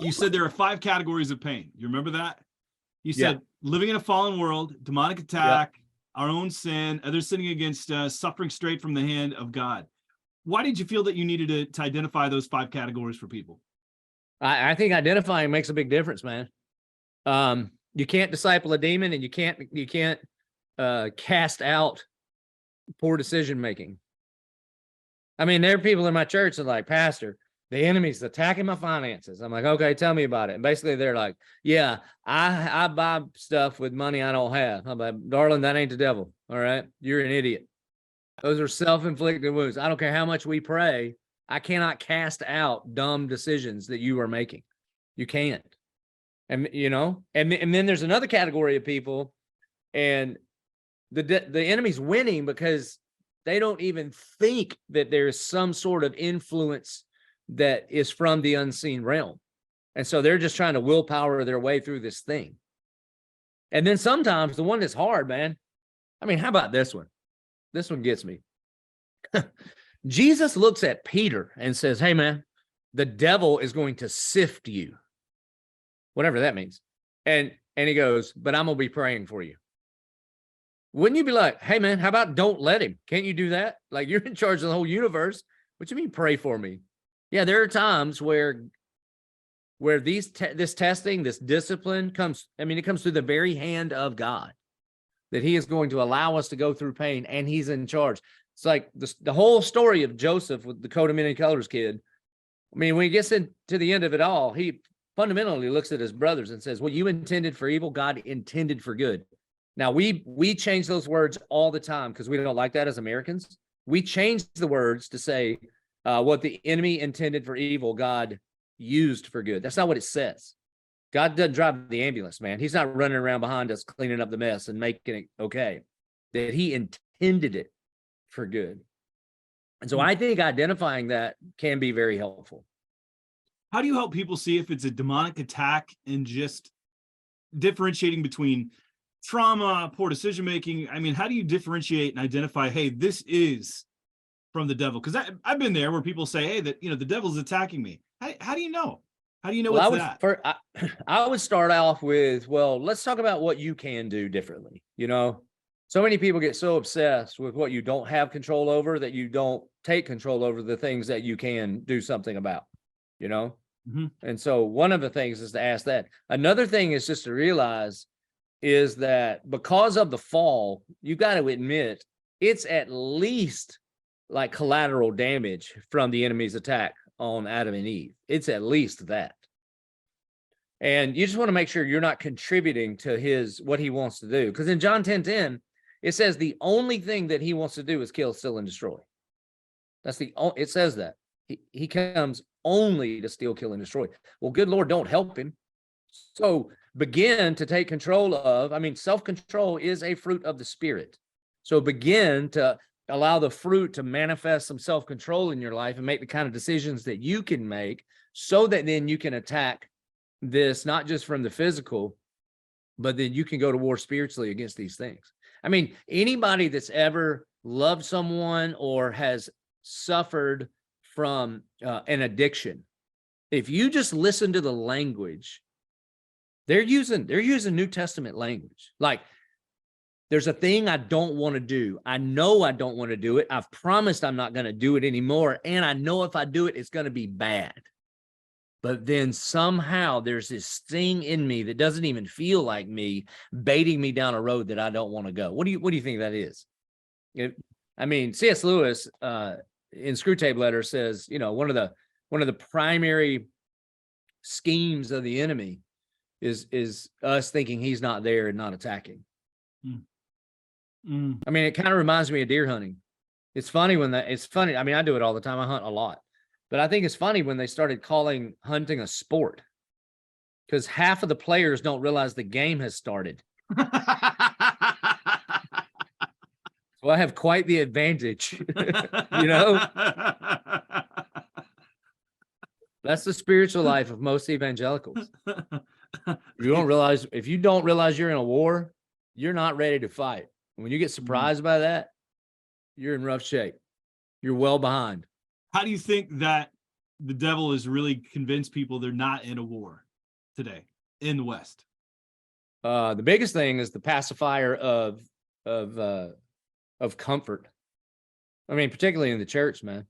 you said there are 5 categories of pain. You remember that? You said living in a fallen world, demonic attack, our own sin, others sinning against us, suffering straight from the hand of God. Why did you feel that you needed to identify those 5 categories for people? I think identifying makes a big difference, man. You can't disciple a demon, and you can't cast out poor decision making. I mean, there are people in my church that are like, Pastor, the enemy's attacking my finances. I'm like, okay, tell me about it. And basically they're like, yeah, I buy stuff with money I don't have. I'm like, darling, that ain't the devil. All right. You're an idiot. Those are self-inflicted wounds. I don't care how much we pray. I cannot cast out dumb decisions that you are making. You can't. And, you know, and then there's another category of people, and the enemy's winning because they don't even think that there's some sort of influence that is from the unseen realm. And so they're just trying to willpower their way through this thing. And then sometimes the one that's hard, man. I mean, how about this one? This one gets me. Jesus looks at Peter and says, hey, man, the devil is going to sift you. Whatever that means. And he goes, but I'm going to be praying for you. Wouldn't you be like, hey, man, how about don't let him? Can't you do that? Like, you're in charge of the whole universe. What you mean pray for me? Yeah, there are times where this testing, this discipline comes, I mean, it comes through the very hand of God, that he is going to allow us to go through pain, and he's in charge. It's like the whole story of Joseph with the coat of many colors kid. I mean, when he gets into the end of it all, he fundamentally looks at his brothers and says, well, you intended for evil, God intended for good. Now, we change those words all the time because we don't like that as Americans. We change the words to say what the enemy intended for evil, God used for good. That's not what it says. God doesn't drive the ambulance, man. He's not running around behind us cleaning up the mess and making it okay. That he intended it for good. And so I think identifying that can be very helpful. How do you help people see if it's a demonic attack and just differentiating between trauma, poor decision-making? I mean, how do you differentiate and identify, hey, this is from the devil? Because I've been there where people say, hey, that, you know, the devil's attacking me. How do you know? How do you know I would start off with, well, let's talk about what you can do differently. You know, so many people get so obsessed with what you don't have control over that you don't take control over the things that you can do something about, you know? Mm-hmm. And so one of the things is to ask that. Another thing is just to realize is that because of the fall, you got to admit it's at least like collateral damage from the enemy's attack on Adam and Eve. It's at least that. And you just want to make sure you're not contributing to what he wants to do. Because in John 10:10, it says the only thing that he wants to do is kill, steal, and destroy. It says that. He comes only to steal, kill, and destroy. Well, good Lord, don't help him. So begin to take control of, self-control is a fruit of the Spirit. So begin to allow the fruit to manifest some self-control in your life and make the kind of decisions that you can make so that then you can attack this, not just from the physical, but then you can go to war spiritually against these things. I mean, anybody that's ever loved someone or has suffered from an addiction, if you just listen to the language, they're using New Testament language. Like, there's a thing I don't want to do. I know I don't want to do it. I've promised I'm not going to do it anymore. And I know if I do it, it's going to be bad. But then somehow there's this thing in me that doesn't even feel like me, baiting me down a road that I don't want to go. What do you think that is? C.S. Lewis in Screwtape Letter says, you know, one of the primary schemes of the enemy is us thinking he's not there and not attacking. I mean, it kind of reminds me of deer hunting. It's funny I mean, I do it all the time. I hunt a lot, but I think it's funny when they started calling hunting a sport, because half of the players don't realize the game has started. So I have quite the advantage, you know? That's the spiritual life of most evangelicals. If you don't realize you're in a war, you're not ready to fight. When you get surprised by that, you're in rough shape. You're well behind. How do you think that the devil has really convinced people they're not in a war today in the West? The biggest thing is the pacifier of comfort. I mean, particularly in the church, man.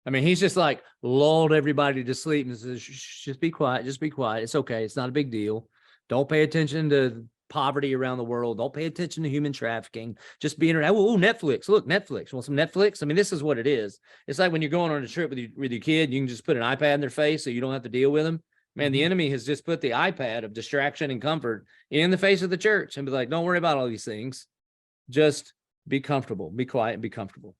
I mean, he's just like lulled everybody to sleep and says, just be quiet, just be quiet. It's okay. It's not a big deal. Don't pay attention to poverty around the world. Don't pay attention to human trafficking. Just be internet. Oh, Netflix. Look, Netflix. Want some Netflix? I mean, this is what it is. It's like when you're going on a trip with your kid, you can just put an iPad in their face so you don't have to deal with them. Man, the enemy has just put the iPad of distraction and comfort in the face of the church and be like, don't worry about all these things. Just be comfortable, be quiet, and be comfortable.